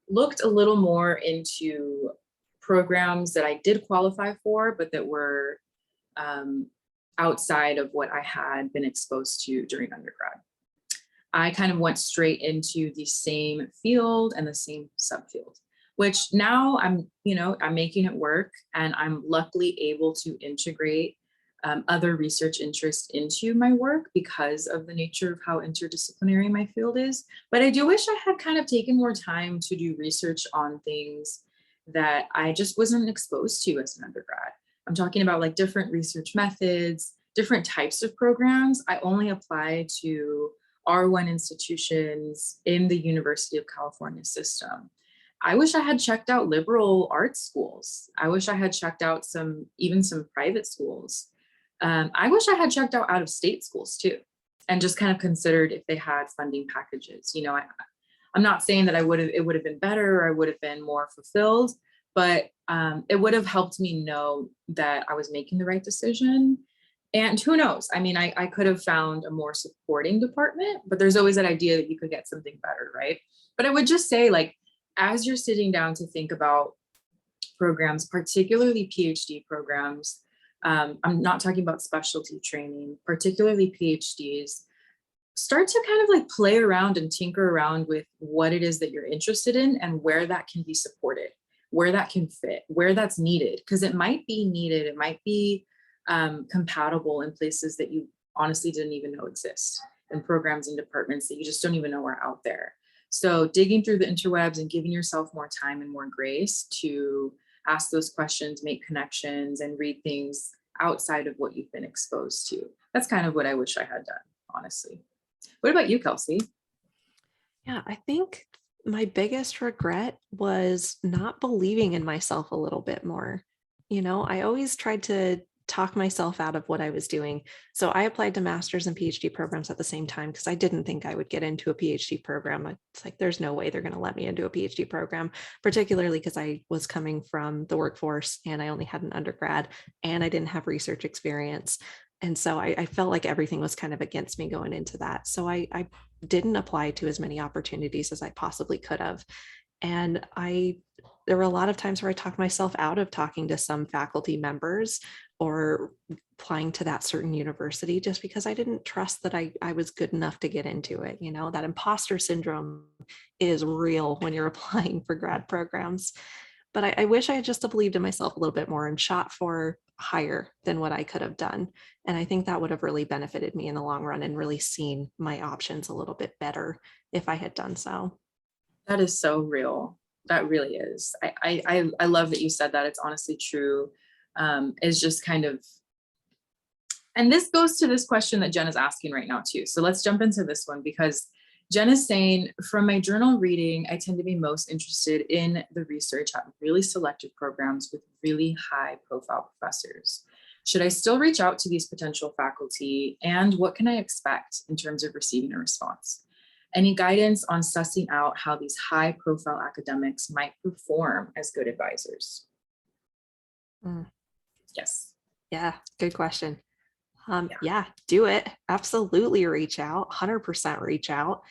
looked a little more into programs that I did qualify for, but that were outside of what I had been exposed to during undergrad. I kind of went straight into the same field and the same subfield, which now I'm making it work, and I'm luckily able to integrate other research interests into my work because of the nature of how interdisciplinary my field is. But I do wish I had kind of taken more time to do research on things that I just wasn't exposed to as an undergrad. I'm talking about like different research methods, different types of programs. I only apply to R1 institutions in the University of California system. I wish I had checked out liberal arts schools. I wish I had checked out even some private schools. I wish I had checked out of state schools too, and just kind of considered if they had funding packages. I'm not saying that it would have been better or I would have been more fulfilled, but it would have helped me know that I was making the right decision. And who knows? I could have found a more supporting department, but there's always that idea that you could get something better, right? But I would just say, like, as you're sitting down to think about programs, particularly PhD programs, I'm not talking about specialty training, particularly PhDs, start to kind of like play around and tinker around with what it is that you're interested in and where that can be supported, where that can fit, where that's needed, because it might be needed, it might be compatible in places that you honestly didn't even know exist, and programs and departments that you just don't even know are out there. So digging through the interwebs and giving yourself more time and more grace to ask those questions, make connections, and read things outside of what you've been exposed to. That's kind of what I wish I had done, honestly. What about you, Kelsey? Yeah, I think my biggest regret was not believing in myself a little bit more. I always tried to talk myself out of what I was doing. So I applied to master's and PhD programs at the same time because I didn't think I would get into a PhD program. It's like, there's no way they're going to let me into a PhD program, particularly because I was coming from the workforce and I only had an undergrad and I didn't have research experience. And so I felt like everything was kind of against me going into that. So I didn't apply to as many opportunities as I possibly could have. And there were a lot of times where I talked myself out of talking to some faculty members or applying to that certain university just because I didn't trust that I was good enough to get into it. That imposter syndrome is real when you're applying for grad programs. But I wish I had just believed in myself a little bit more and shot for higher than what I could have done. And I think that would have really benefited me in the long run and really seen my options a little bit better if I had done so. That is so real. That really is. I love that you said that. It's honestly true. Is just kind of, and this goes to this question that Jen is asking right now too. So let's jump into this one, because Jen is saying, from my journal reading, I tend to be most interested in the research at really selected programs with really high profile professors. Should I still reach out to these potential faculty, and what can I expect in terms of receiving a response? Any guidance on sussing out how these high profile academics might perform as good advisors? Yes. Yeah, good question. Yeah, do it. Absolutely reach out, 100% reach out.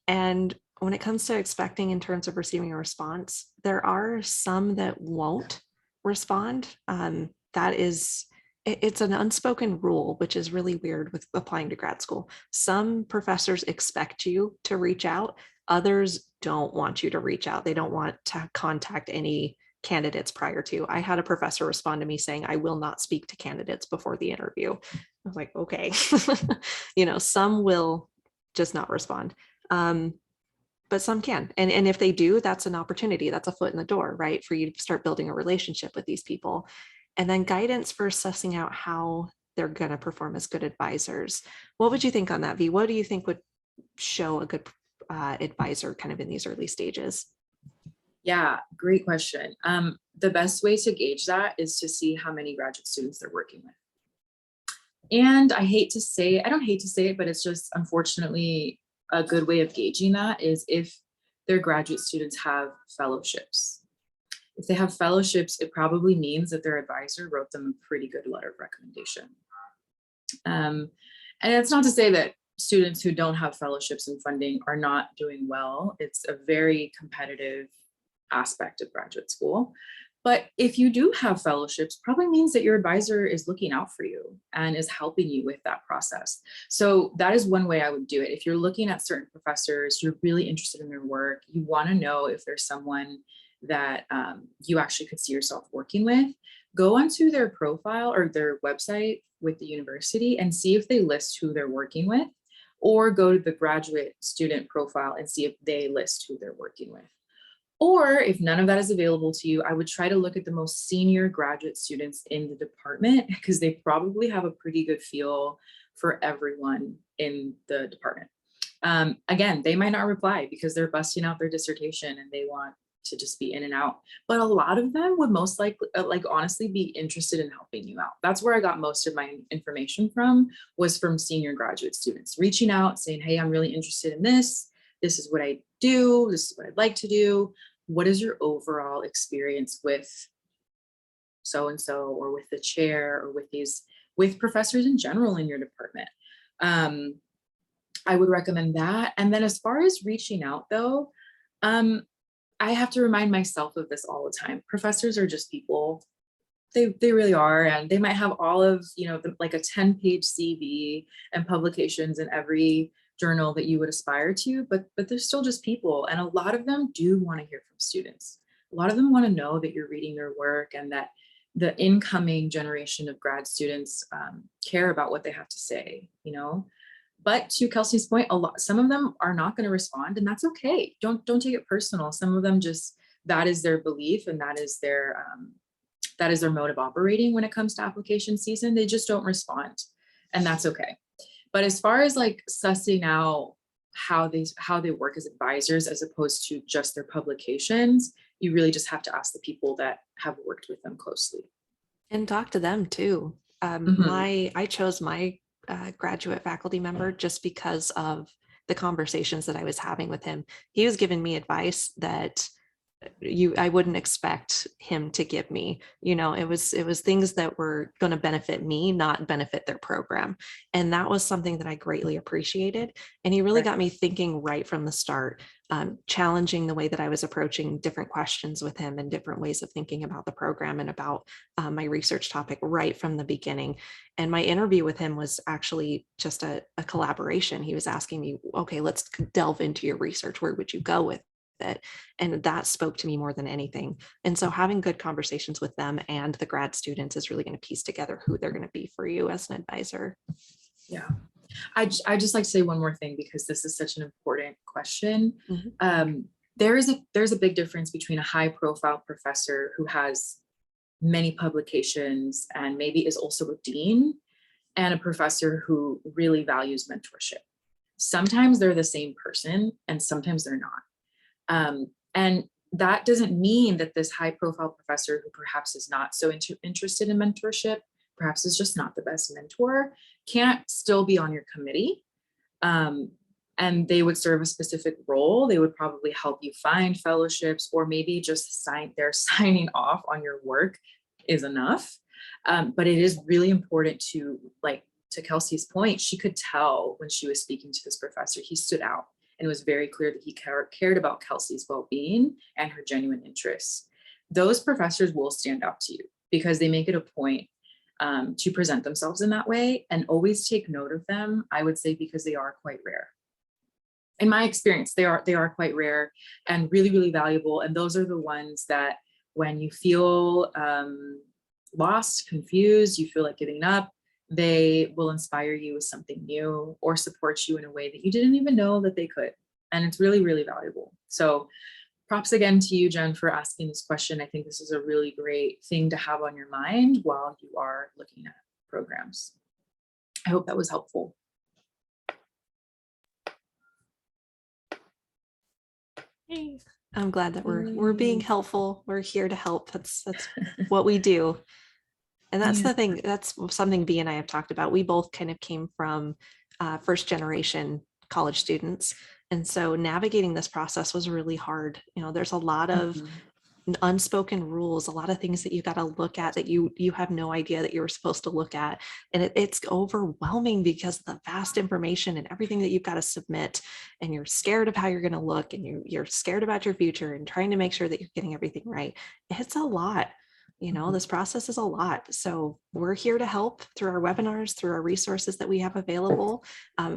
And when it comes to expecting in terms of receiving a response, there are some that won't respond. That is it's an unspoken rule, which is really weird with applying to grad school. Some professors expect you to reach out, others don't want you to reach out. They don't want to contact any candidates prior to. I had a professor respond to me saying, I will not speak to candidates before the interview. I was like, okay. Some will just not respond. But some can. And if they do, that's an opportunity. That's a foot in the door, right? For you to start building a relationship with these people. And then guidance for sussing out how they're going to perform as good advisors. What would you think on that, V? What do you think would show a good advisor kind of in these early stages? Yeah, great question. The best way to gauge that is to see how many graduate students they're working with. And I don't hate to say it, but it's just unfortunately a good way of gauging that is if their graduate students have fellowships. If they have fellowships, it probably means that their advisor wrote them a pretty good letter of recommendation. And it's not to say that students who don't have fellowships and funding are not doing well. It's a very competitive aspect of graduate school. But if you do have fellowships, probably means that your advisor is looking out for you and is helping you with that process. So that is one way I would do it. If you're looking at certain professors, you're really interested in their work, you want to know if there's someone that you actually could see yourself working with, go onto their profile or their website with the university and see if they list who they're working with, or go to the graduate student profile and see if they list who they're working with. Or if none of that is available to you, I would try to look at the most senior graduate students in the department because they probably have a pretty good feel for everyone in the department. Again, they might not reply because they're busting out their dissertation and they want to just be in and out. But a lot of them would most likely, honestly, be interested in helping you out. That's where I got most of my information from, was from senior graduate students reaching out saying, hey, I'm really interested in this. This is what I do. This is what I'd like to do. What is your overall experience with so-and-so or with the chair or with professors in general in your department? I would recommend that. And then as far as reaching out though, I have to remind myself of this all the time. Professors are just people. They really are. And they might have all of, like a 10-page CV and publications in every journal that you would aspire to, but they're still just people. And a lot of them do want to hear from students. A lot of them want to know that you're reading their work and that the incoming generation of grad students care about what they have to say, But to Kelsey's point, some of them are not going to respond, and that's okay. Don't take it personal. Some of them that is their belief, and that is their mode of operating when it comes to application season. They just don't respond, and that's okay. But as far as like sussing out how they work as advisors as opposed to just their publications, you really just have to ask the people that have worked with them closely. And talk to them too. I chose my graduate faculty member just because of the conversations that I was having with him. He was giving me advice that I wouldn't expect him to give me. It was things that were going to benefit me, not benefit their program. And that was something that I greatly appreciated. And he really got me thinking right from the start, challenging the way that I was approaching different questions with him and different ways of thinking about the program and about my research topic right from the beginning. And my interview with him was actually just a collaboration. He was asking me, okay, let's delve into your research. Where would you go with it? And that spoke to me more than anything. And so having good conversations with them and the grad students is really going to piece together who they're going to be for you as an advisor. Yeah. I just like to say one more thing because this is such an important question. Mm-hmm. There's a big difference between a high profile professor who has many publications and maybe is also a dean and a professor who really values mentorship. Sometimes they're the same person and sometimes they're not. And that doesn't mean that this high profile professor who perhaps is not so interested in mentorship, perhaps is just not the best mentor, can't still be on your committee. And they would serve a specific role. They would probably help you find fellowships, or maybe just signing off on your work is enough. But it is really important to Kelsey's point, she could tell when she was speaking to this professor, he stood out. And it was very clear that he cared about Kelsey's well-being and her genuine interests. Those professors will stand out to you because they make it a point to present themselves in that way, and always take note of them, I would say, because they are quite rare. In my experience, they are quite rare and really, really valuable. And those are the ones that when you feel lost, confused, you feel like giving up, they will inspire you with something new or support you in a way that you didn't even know that they could. And it's really, really valuable. So props again to you, Jen, for asking this question. I think this is a really great thing to have on your mind while you are looking at programs. I hope that was helpful. I'm glad that we're being helpful. We're here to help. That's what we do. And that's Yeah. the thing, that's something B and I have talked about. We both kind of came from first generation college students. And so navigating this process was really hard. You know, there's a lot of unspoken rules, a lot of things that you got to look at that you have no idea that you were supposed to look at. And it's overwhelming because of the vast information and everything that you've got to submit. And you're scared of how you're going to look, and you're scared about your future and trying to make sure that you're getting everything right. It's a lot. You know, this process is a lot. So we're here to help through our webinars, through our resources that we have available.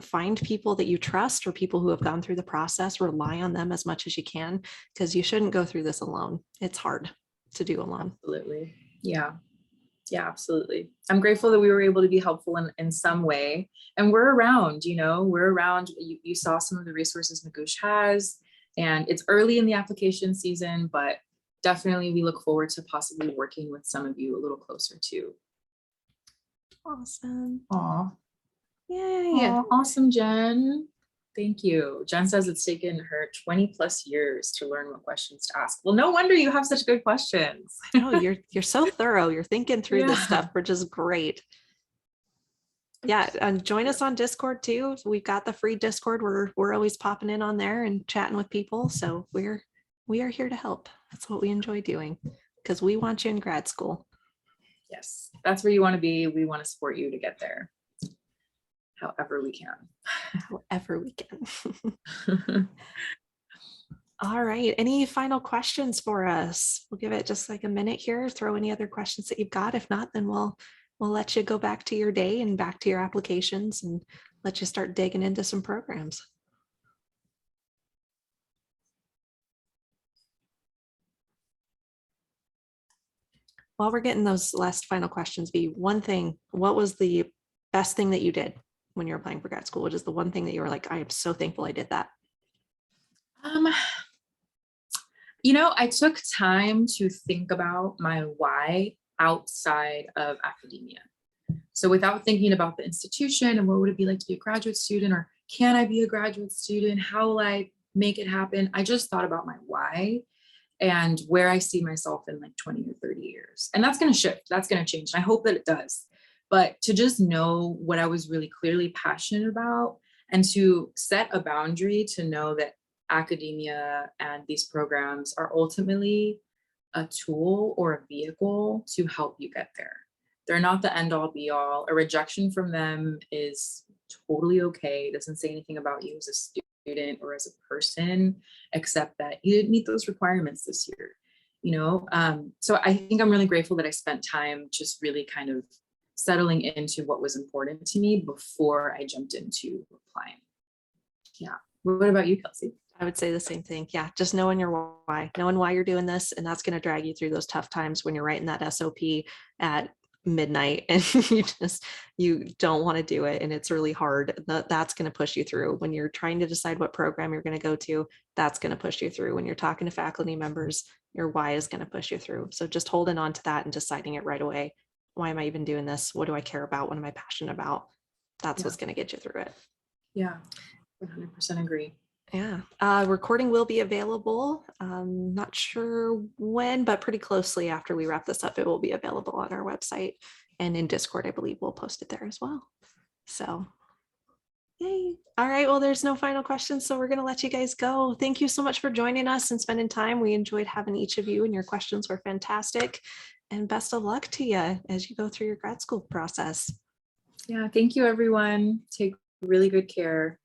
Find people that you trust or people who have gone through the process, rely on them as much as you can, because you shouldn't go through this alone. It's hard to do alone. Absolutely. Yeah. Yeah, absolutely. I'm grateful that we were able to be helpful in some way. And we're around, we're around. You saw some of the resources Magoosh has, and it's early in the application season, but definitely we look forward to possibly working with some of you a little closer too. Awesome. Aw. Yay. Aw, awesome, Jen. Thank you. Jen says it's taken her 20 plus years to learn what questions to ask. Well, no wonder you have such good questions. No, you're so thorough. You're thinking through this stuff, which is great. Yeah, and join us on Discord too. We've got the free Discord. We're always popping in on there and chatting with people. So we are here to help. That's what we enjoy doing, because we want you in grad school. Yes, that's where you want to be. We want to support you to get there however we can. However we can. All right. Any final questions for us? We'll give it just like a minute here. Throw any other questions that you've got. If not, then we'll let you go back to your day and back to your applications and let you start digging into some programs. While we're getting those last final questions, B, one thing, what was the best thing that you did when you're applying for grad school? What is the one thing that you were like, I am so thankful I did that? I took time to think about my why outside of academia. So without thinking about the institution and what would it be like to be a graduate student, or can I be a graduate student? How will I make it happen? I just thought about my why and where I see myself in like 20 or 30 years. And that's going to shift. That's going to change. And I hope that it does. But to just know what I was really clearly passionate about, and to set a boundary to know that academia and these programs are ultimately a tool or a vehicle to help you get there. They're not the end all be all. A rejection from them is totally okay. It doesn't say anything about you as a student or as a person, except that you didn't meet those requirements this year. So I think I'm really grateful that I spent time just really kind of settling into what was important to me before I jumped into applying. Yeah. What about you, Kelsey? I would say the same thing. Yeah. Just knowing your why, knowing why you're doing this. And that's going to drag you through those tough times when you're writing that SOP at midnight and you don't want to do it. And it's really hard. That's going to push you through when you're trying to decide what program you're going to go to. That's going to push you through when you're talking to faculty members. Your why is going to push you through. So just holding on to that and deciding it right away. Why am I even doing this? What do I care about? What am I passionate about? That's what's going to get you through it. Yeah, 100% agree. Yeah, recording will be available. Not sure when, but pretty closely after we wrap this up, it will be available on our website and in Discord. I believe we'll post it there as well. So, yay. All right, well, there's no final questions, so we're going to let you guys go. Thank you so much for joining us and spending time. We enjoyed having each of you, and your questions were fantastic. And best of luck to you as you go through your grad school process. Yeah, thank you, everyone. Take really good care.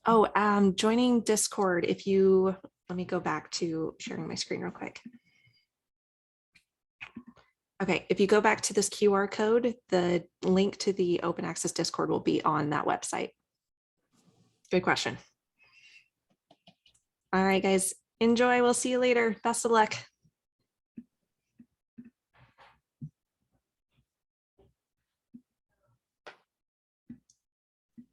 Oh, joining Discord. If you let me go back to sharing my screen real quick. Okay, if you go back to this QR code, the link to the Open Access Discord will be on that website. Good question. All right, guys, enjoy. We'll see you later. Best of luck.